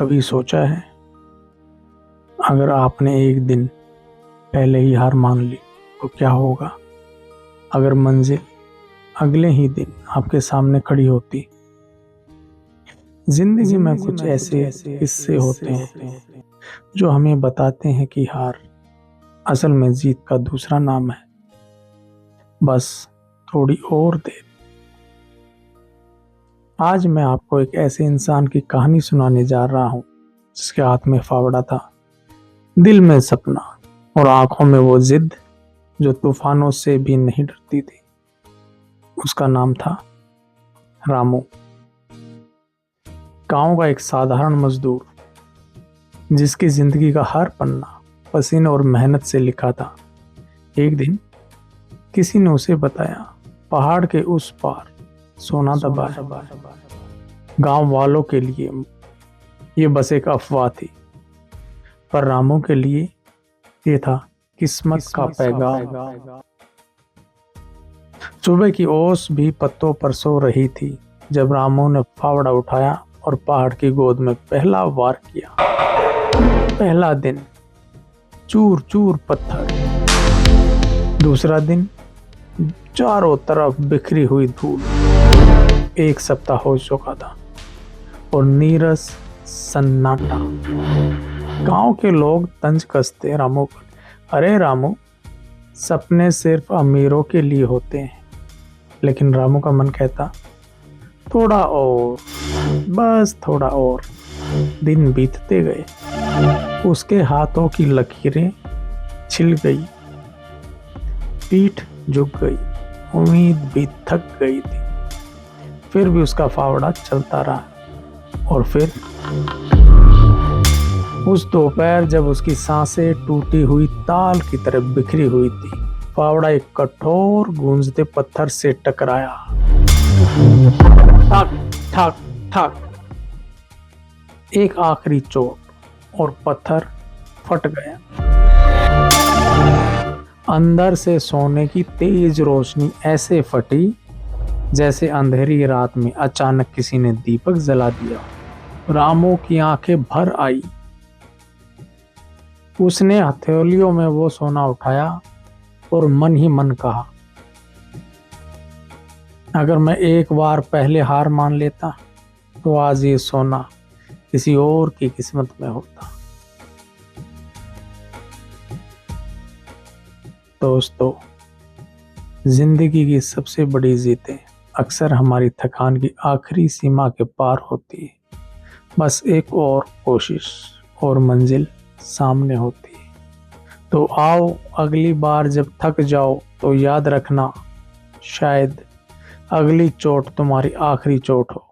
कभी सोचा है, अगर आपने एक दिन पहले ही हार मान ली तो क्या होगा? अगर मंजिल अगले ही दिन आपके सामने खड़ी होती। जिंदगी में कुछ ऐसे किस्से होते हैं जो हमें बताते हैं कि हार असल में जीत का दूसरा नाम है। बस थोड़ी और देर। आज मैं आपको एक ऐसे इंसान की कहानी सुनाने जा रहा हूं जिसके हाथ में फावड़ा था, दिल में सपना और आंखों में वो जिद जो तूफानों से भी नहीं डरती थी। उसका नाम था रामू। गांव का एक साधारण मजदूर जिसकी जिंदगी का हर पन्ना पसीने और मेहनत से लिखा था। एक दिन किसी ने उसे बताया, पहाड़ के उस पार सोना दबा है। गांव वालों के लिए ये बस एक अफवाह थी, पर रामू के लिए ये था किस्मत का पैगाम। सुबह की ओस भी पत्तों पर सो रही थी जब रामू ने फावड़ा उठाया और पहाड़ की गोद में पहला वार किया। पहला दिन चूर चूर पत्थर, दूसरा दिन चारों तरफ बिखरी हुई धूल। एक सप्ताह हो चुका था और नीरस सन्नाटा। गांव के लोग तंज कसते रामू पर, अरे रामू, सपने सिर्फ अमीरों के लिए होते हैं। लेकिन रामू का मन कहता, थोड़ा और, बस थोड़ा और। दिन बीतते गए, उसके हाथों की लकीरें छिल गई, पीठ झुक गई, उम्मीद भी थक गई थी। फिर भी उसका फावड़ा चलता रहा। और फिर उस दोपहर जब उसकी सांसें टूटी हुई ताल की तरह बिखरी हुई थी, फावड़ा एक कठोर गूंजते पत्थर से टकराया। ठक ठक ठक, एक आखिरी चोट और पत्थर फट गया। अंदर से सोने की तेज रोशनी ऐसे फटी जैसे अंधेरी रात में अचानक किसी ने दीपक जला दिया। रामू की आंखें भर आई। उसने हथेलियों में वो सोना उठाया और मन ही मन कहा, अगर मैं एक बार पहले हार मान लेता तो आज ये सोना किसी और की किस्मत में होता। दोस्तों, जिंदगी की सबसे बड़ी जीतें अक्सर हमारी थकान की आखिरी सीमा के पार होती है। बस एक और कोशिश और मंजिल सामने होती है। तो आओ, अगली बार जब थक जाओ तो याद रखना, शायद अगली चोट तुम्हारी आखिरी चोट हो।